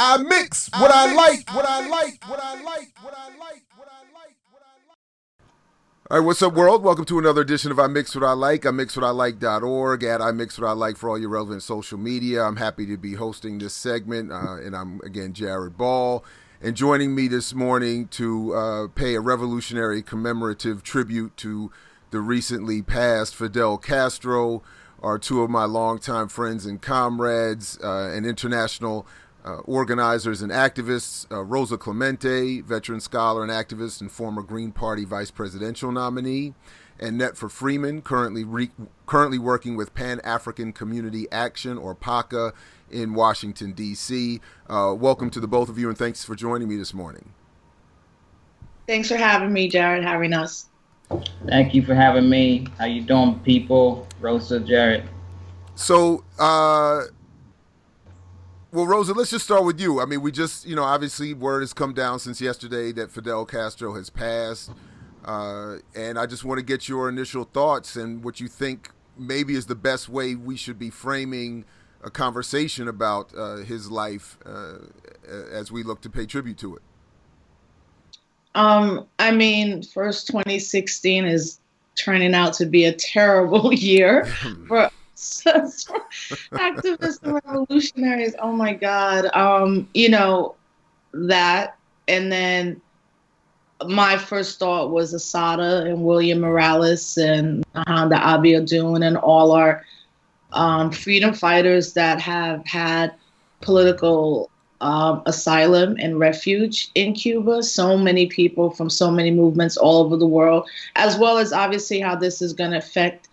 I mix what I like, what I like, what I like, what I like, what I like, what I like. All right, what's up, world? Welcome to another edition of I Mix What I Like. I Mix What I Like.org at I Mix What I Like for all your relevant social media. I'm happy to be hosting this segment, and I'm, again, Jared Ball. And joining me this morning to pay a revolutionary commemorative tribute to the recently passed Fidel Castro are two of my longtime friends and comrades and international organizers and activists, Rosa Clemente, veteran scholar and activist and former Green Party vice presidential nominee, and Netfa Freeman, currently working with Pan-African Community Action, or PACA, in Washington, D.C. Welcome to the both of you, and thanks for joining me this morning. Thanks for having me, Jared, having us. Thank you for having me. How you doing, people? Rosa, Jared. So, well, Rosa, let's just start with you. I mean, we just, obviously word has come down since yesterday that Fidel Castro has passed. And I just want to get your initial thoughts and what you think maybe is the best way we should be framing a conversation about his life as we look to pay tribute to it. I mean, first 2016 is turning out to be a terrible year for activists and revolutionaries. Oh my God. That. And then my first thought was Asada and William Morales and Honda Abiodun and all our freedom fighters that have had political asylum and refuge in Cuba. So many people from so many movements all over the world, as well as obviously how this is going to affect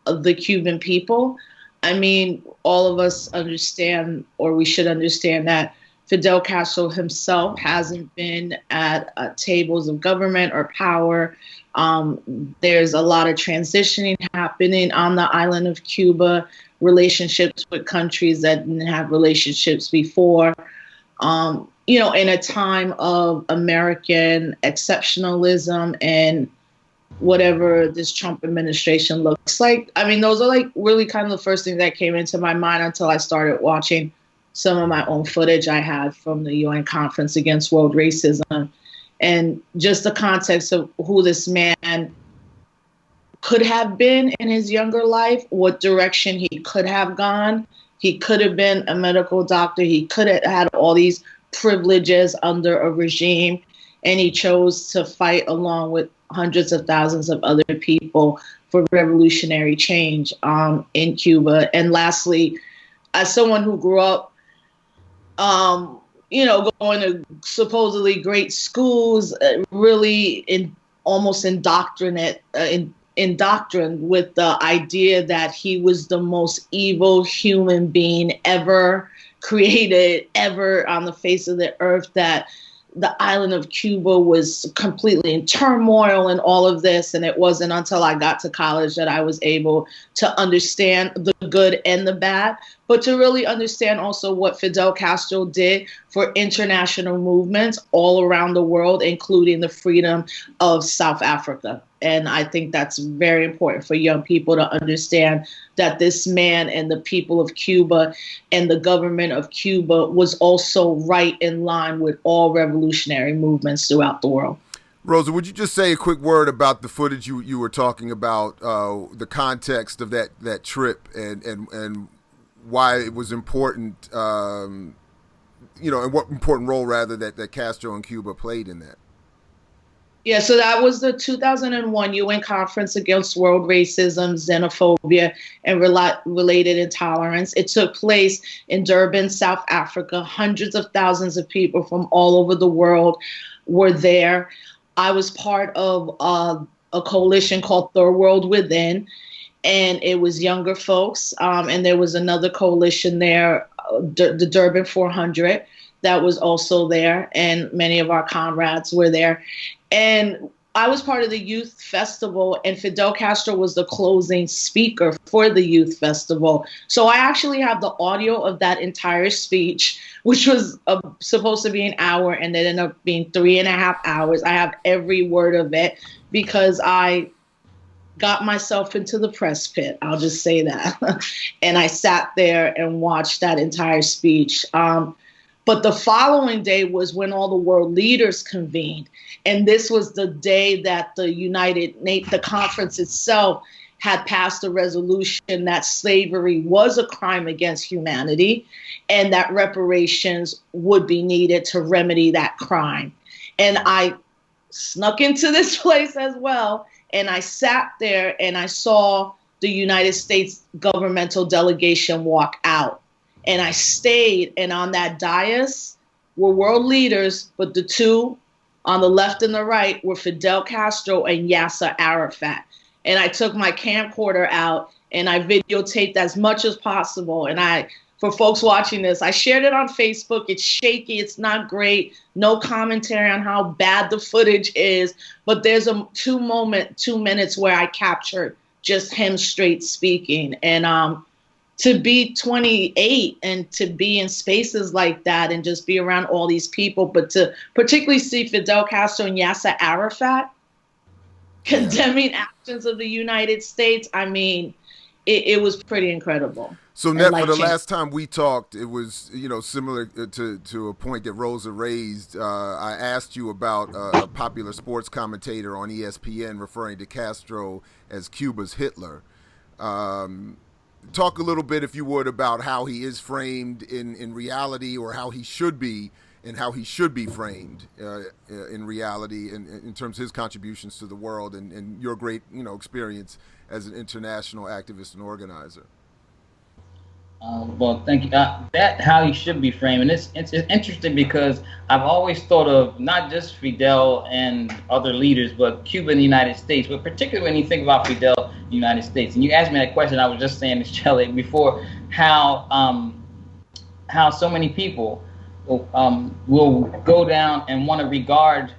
the Cuban people. I mean, all of us understand, or we should understand, that Fidel Castro himself hasn't been at tables of government or power. There's a lot of transitioning happening on the island of Cuba, relationships with countries that didn't have relationships before. In a time of American exceptionalism and whatever this Trump administration looks like. I mean, those are like really kind of the first things that came into my mind until I started watching some of my own footage I had from the UN Conference Against World Racism, and just the context of who this man could have been in his younger life, what direction he could have gone. He could have been a medical doctor. He could have had all these privileges under a regime, and he chose to fight along with hundreds of thousands of other people for revolutionary change in Cuba. And lastly, as someone who grew up, going to supposedly great schools, really almost indoctrined with the idea that he was the most evil human being ever created, ever on the face of the earth, that the island of Cuba was completely in turmoil and all of this. And it wasn't until I got to college that I was able to understand the good and the bad, but to really understand also what Fidel Castro did for international movements all around the world, including the freedom of South Africa. And I think that's very important for young people to understand that this man and the people of Cuba and the government of Cuba was also right in line with all revolutionary movements throughout the world. Rosa, would you just say a quick word about the footage you were talking about, the context of that trip and why it was important, and what important role, rather, that Castro and Cuba played in that? Yeah, so that was the 2001 UN Conference Against World Racism, Xenophobia, and Related Intolerance. It took place in Durban, South Africa. Hundreds of thousands of people from all over the world were there. I was part of a coalition called Third World Within, and it was younger folks. And there was another coalition there, the Durban 400, that was also there, and many of our comrades were there. And I was part of the youth festival, and Fidel Castro was the closing speaker for the youth festival. So I actually have the audio of that entire speech, which was supposed to be an hour, and it ended up being 3.5 hours. I have every word of it because I got myself into the press pit. I'll just say that. And I sat there and watched that entire speech. But the following day was when all the world leaders convened. And this was the day that the conference itself had passed a resolution that slavery was a crime against humanity and that reparations would be needed to remedy that crime. And I snuck into this place as well. And I sat there and I saw the United States governmental delegation walk out. And I stayed, and on that dais were world leaders, but the two on the left and the right were Fidel Castro and Yasser Arafat. And I took my camcorder out and I videotaped as much as possible. And for folks watching this, I shared it on Facebook. It's shaky. It's not great. No commentary on how bad the footage is. But there's a 2 minutes where I captured just him straight speaking. And to be 28 and to be in spaces like that and just be around all these people, but to particularly see Fidel Castro and Yasser Arafat condemning actions of the United States, I mean, it was pretty incredible. So, Netfa, the last time we talked, it was, similar to a point that Rosa raised. I asked you about a popular sports commentator on ESPN referring to Castro as Cuba's Hitler. Talk a little bit, if you would, about how he is framed in reality, or how he should be, and how he should be framed in reality in terms of his contributions to the world and your great, experience as an international activist and organizer. Well, thank you. That how he should be framed, and it's interesting because I've always thought of not just Fidel and other leaders, but Cuba and the United States. But particularly when you think about Fidel, the United States, and you asked me that question, I was just saying to Shelley before how so many people will go down and want to regard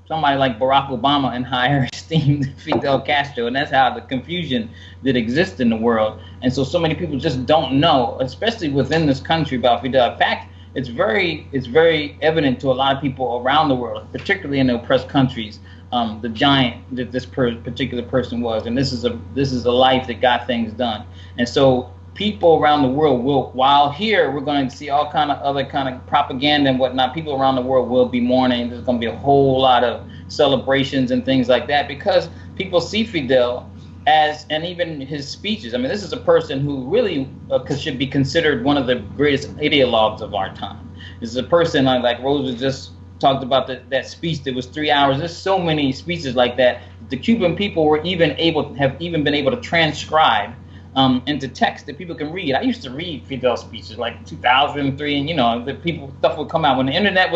somebody like Barack Obama in higher esteem than Fidel Castro, and that's how the confusion that exists in the world. And so many people just don't know, especially within this country, about Fidel. In fact, it's very evident to a lot of people around the world, particularly in the oppressed countries, the giant that this particular person was. And this is a life that got things done. And so people around the world will, while here we're going to see all kind of other kind of propaganda and whatnot, people around the world will be mourning. There's going to be a whole lot of celebrations and things like that because people see Fidel as, and even his speeches. I mean, this is a person who really should be considered one of the greatest ideologues of our time. This is a person like Rosa just talked about that speech that was 3 hours. There's so many speeches like that. The Cuban people have been able to transcribe into text that people can read. I used to read Fidel speeches like 2003, and the stuff would come out when the internet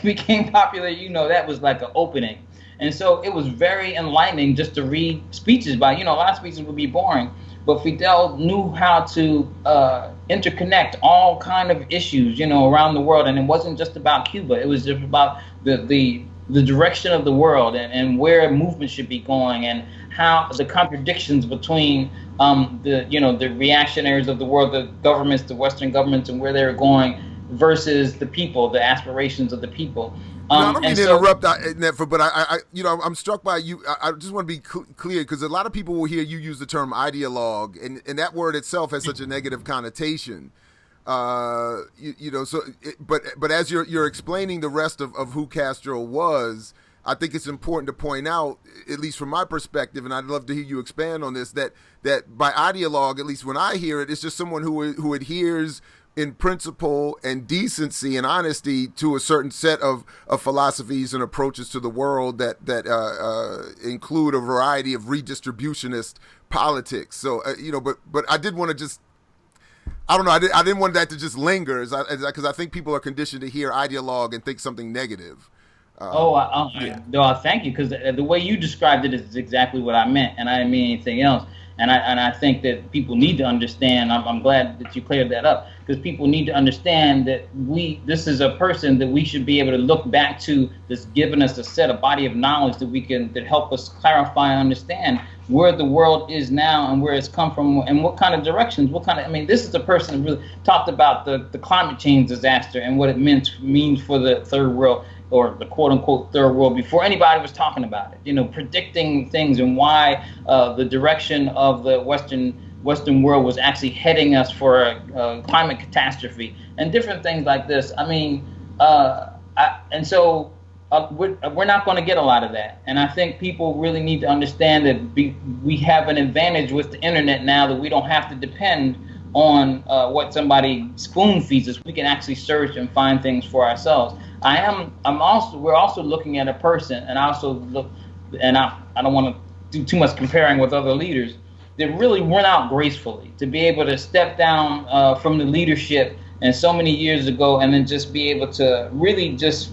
became popular. That was like an opening, and so it was very enlightening just to read speeches by. A lot of speeches would be boring, but Fidel knew how to interconnect all kind of issues, around the world, and it wasn't just about Cuba. It was just about the direction of the world and where movement should be going, and how the contradictions between the reactionaries of the world, the governments, the Western governments, and where they're going versus the people, the aspirations of the people. I don't mean to interrupt, Netfa, but I'm struck by you. I just want to be clear because a lot of people will hear you use the term ideologue, and that word itself has such a negative connotation. But as you're explaining the rest of who Castro was, I think it's important to point out, at least from my perspective, and I'd love to hear you expand on this, that by ideologue, at least when I hear it, it's just someone who adheres in principle and decency and honesty to a certain set of philosophies and approaches to the world that include a variety of redistributionist politics. So, but I did want to just, I don't know, I didn't want that to just linger because I think people are conditioned to hear ideologue and think something negative. Thank you, because the way you described it is exactly what I meant, and I didn't mean anything else. And I think that people need to understand. I'm glad that you cleared that up, because people need to understand that this is a person that we should be able to look back to, that's given us a body of knowledge that help us clarify and understand where the world is now and where it's come from and what kind of directions, this is a person who really talked about the climate change disaster and what it means for the third world, or the quote-unquote third world, before anybody was talking about it, predicting things and why the direction of the Western Western world was actually heading us for a climate catastrophe and different things like this. I mean, we're not going to get a lot of that. And I think people really need to understand that we have an advantage with the internet now, that we don't have to depend on what somebody spoon feeds us. We can actually search and find things for ourselves. We're also looking at a person, and I don't want to do too much comparing with other leaders that really went out gracefully, to be able to step down from the leadership and so many years ago, and then just be able to really just,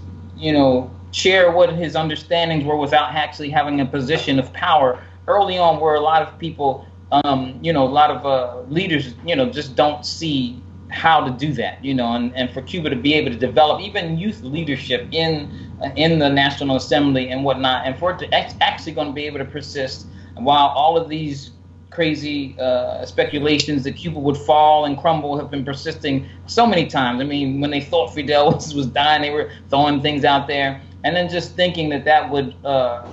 share what his understandings were without actually having a position of power early on, where a lot of people, a lot of leaders, just don't see how to do that, and for Cuba to be able to develop even youth leadership in the National Assembly and whatnot, and for it to actually going to be able to persist while all of these crazy speculations that Cuba would fall and crumble have been persisting so many times. I mean, when they thought Fidel was dying, they were throwing things out there. And then just thinking that would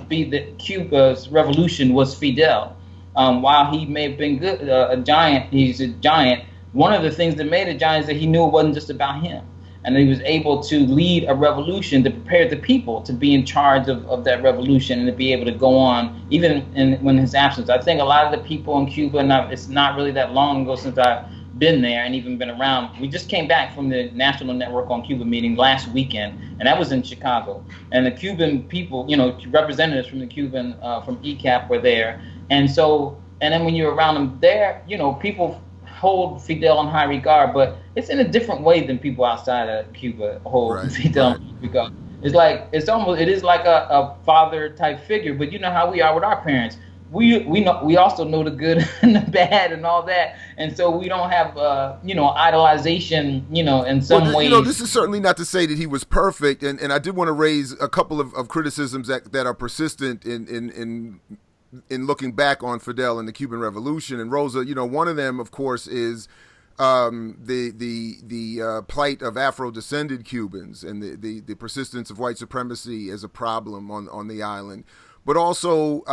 be that Cuba's revolution was Fidel. While he may have been he's a giant. One of the things that made a giant is that he knew it wasn't just about him. And he was able to lead a revolution to prepare the people to be in charge of that revolution and to be able to go on, even when his absence. I think a lot of the people in Cuba, it's not really that long ago since I've been there and even been around. We just came back from the National Network on Cuba meeting last weekend, and that was in Chicago. And the Cuban people, representatives from the Cuban, from ECAP were there. And then when you're around them there, people hold Fidel in high regard, but it's in a different way than people outside of Cuba hold Fidel in high regard. It is like a father type figure, but you know how we are with our parents. We also know the good and the bad and all that, and so we don't have idolization, in some ways. This is certainly not to say that he was perfect, and I did want to raise a couple of criticisms that are persistent in looking back on Fidel and the Cuban Revolution. And Rosa, one of them, of course, is the plight of Afro-descended Cubans and the persistence of white supremacy as a problem on the island, but also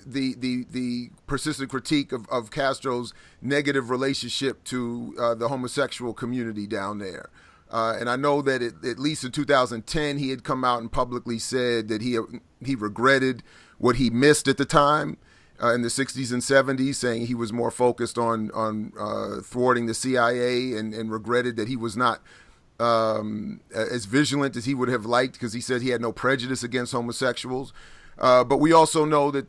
the persistent critique of Castro's negative relationship to the homosexual community down there. And I know that at least in 2010, he had come out and publicly said that he regretted what he missed at the time in the 60s and 70s, saying he was more focused on thwarting the CIA and regretted that he was not as vigilant as he would have liked, because he said he had no prejudice against homosexuals. But we also know that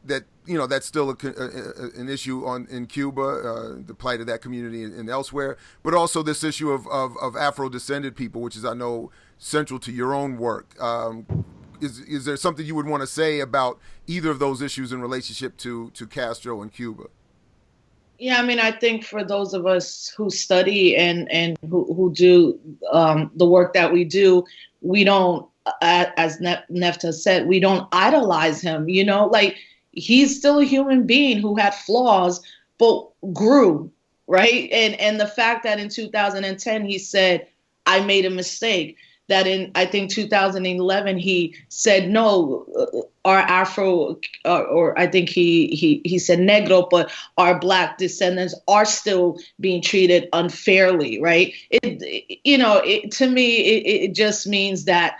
that's still an issue in Cuba, the plight of that community and elsewhere. But also this issue of Afro-descended people, which is, I know, central to your own work. Is there something you would want to say about either of those issues in relationship to Castro and Cuba? Yeah, I mean, I think for those of us who study and who do the work that we do, we don't, as Netfa said, we don't idolize him. He's still a human being who had flaws, but grew, right? And the fact that in 2010 he said, "I made a mistake." That in, I think, 2011, he said, no, our Afro, or I think he said negro, but our Black descendants are still being treated unfairly, right? To me, it just means that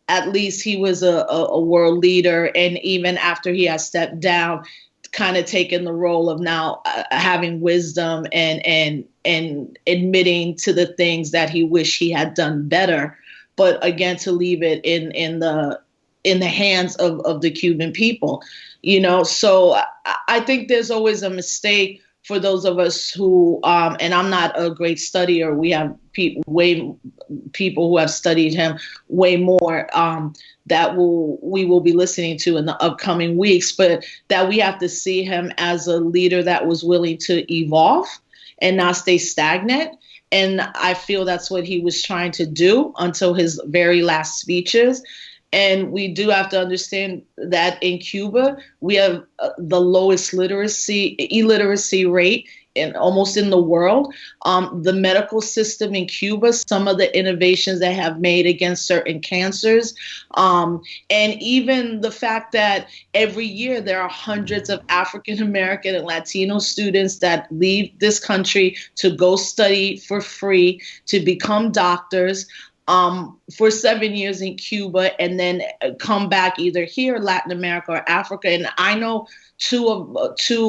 at least he was a world leader. And even after he has stepped down, kind of taken the role of now having wisdom and admitting to the things that he wished he had done better. But again, to leave it in the hands of the Cuban people, So I think there's always a mistake for those of us who, and I'm not a great studier. We have people who have studied him way more that we will be listening to in the upcoming weeks. But that we have to see him as a leader that was willing to evolve and not stay stagnant. And I feel that's what he was trying to do until his very last speeches. And we do have to understand that in Cuba, we have the lowest illiteracy rate almost in the world. The medical system in Cuba, some of the innovations they have made against certain cancers, and even the fact that every year there are hundreds of African American and Latino students that leave this country to go study for free, to become doctors. For 7 years in Cuba, and then come back either here, Latin America, or Africa. And I know two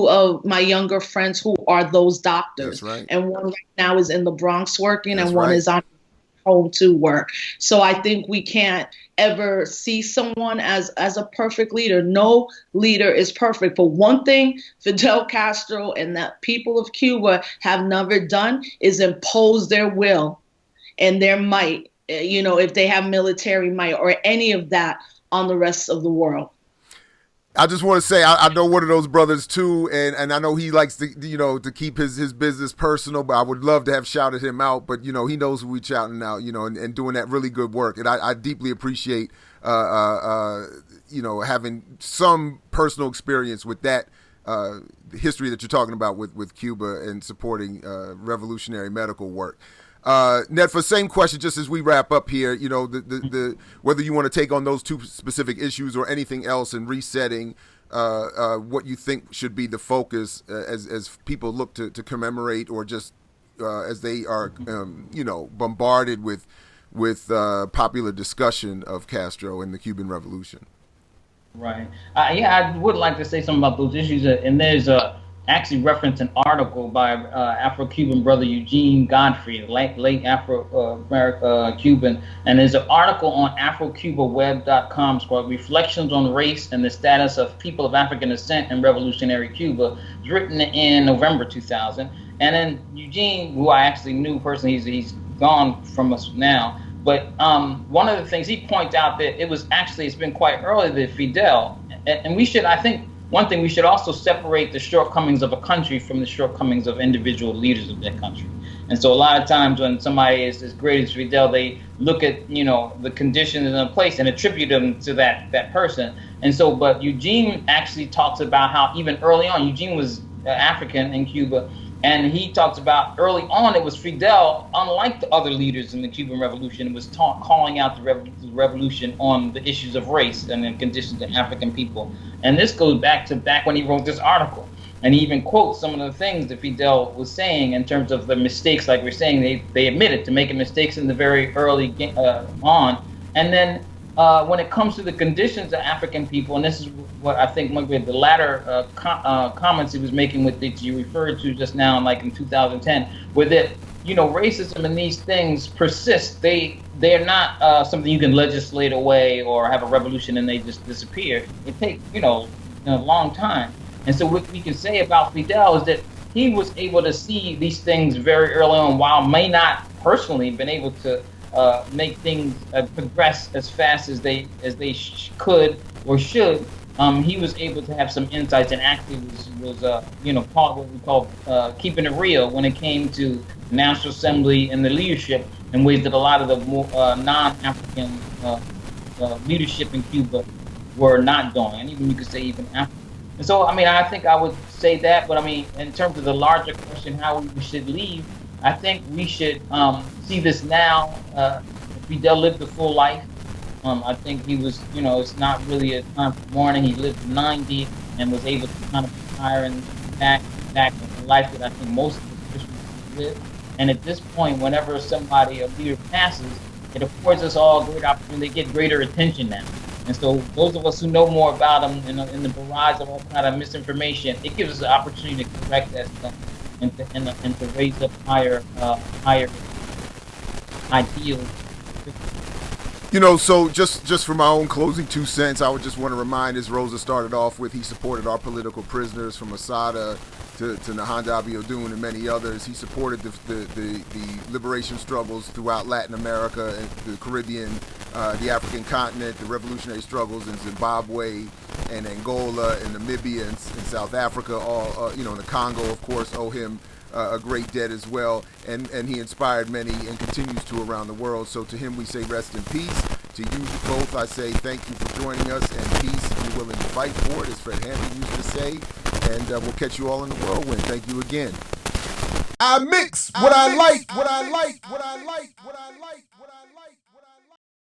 of my younger friends who are those doctors. That's right. And one right now is in the Bronx working, That's and one right. is on home to work. So I think we can't ever see someone as a perfect leader. No leader is perfect. But one thing Fidel Castro and the people of Cuba have never done is impose their will and their might, if they have military might or any of that, on the rest of the world. I just want to say I know one of those brothers too, and I know he likes to to keep his business personal, but I would love to have shouted him out. But he knows who we shouting out, and doing that really good work, and I deeply appreciate having some personal experience with that history that you're talking about with Cuba and supporting revolutionary medical work. Netfa, same question, just as we wrap up here, the whether you want to take on those two specific issues or anything else, and resetting what you think should be the focus as people look to commemorate, or just as they are bombarded with popular discussion of Castro and the Cuban Revolution. Right. I would like to say something about those issues, and there's actually reference an article by Afro-Cuban brother Eugene Godfrey, late Afro-Cuban, and there's an article on afrocubaweb.com called Reflections on Race and the Status of People of African Descent in Revolutionary Cuba. It's written in November 2000. And then Eugene, who I actually knew personally, he's gone from us now, but one of the things he points out that it's been quite early that Fidel, and we should, I think, one thing, we should also separate the shortcomings of a country from the shortcomings of individual leaders of that country. And so a lot of times when somebody is as great as Fidel, they look at, the conditions in a place and attribute them to that person. And so, but Eugene actually talks about how even early on, Eugene was African in Cuba, and he talks about early on it was Fidel, unlike the other leaders in the Cuban Revolution, was calling out the revolution on the issues of race and the conditions of African people. And this goes back when he wrote this article. And he even quotes some of the things that Fidel was saying in terms of the mistakes, like we're saying, they admitted to making mistakes in the very early on. And then when it comes to the conditions of African people, and this is what I think might be the latter comments he was making with that you referred to just now, like in 2010, where that, racism and these things persist. They're not something you can legislate away or have a revolution and they just disappear. It takes, a long time. And so what we can say about Fidel is that he was able to see these things very early on, while may not personally been able to make things progress as fast as they could or should. He was able to have some insights, and actually was called what we call keeping it real when it came to National Assembly and the leadership, in ways that a lot of the more non-African leadership in Cuba were not doing, and even you could say even African. And so, I think I would say that, but in terms of the larger question, how we should leave, I think we should see this now. Fidel lived a full life. I think he was, it's not really a time for mourning. He lived to 90 and was able to kind of retire and back in life that I think most of the Christians live. And at this point, whenever a leader passes, it affords us all a great opportunity to get greater attention now. And so those of us who know more about him in the barrage of all kind of misinformation, it gives us the opportunity to correct that stuff and to raise up higher ideals. So just for my own closing 2 cents, I would just want to remind, as Rosa started off with, he supported our political prisoners from Asada to Nahanda Abiodun and many others. He supported the liberation struggles throughout Latin America and the Caribbean, the African continent, the revolutionary struggles in Zimbabwe and Angola and Namibia and South Africa, all in the Congo, of course, owe him a great debt as well, and he inspired many and continues to around the world. So to him we say rest in peace. To you both I say thank you for joining us, and peace if you're willing to fight for it, as Fred Hampton used to say, and we'll catch you all in the whirlwind. Thank you again. I mix what I like, what I like, what I like, what I like.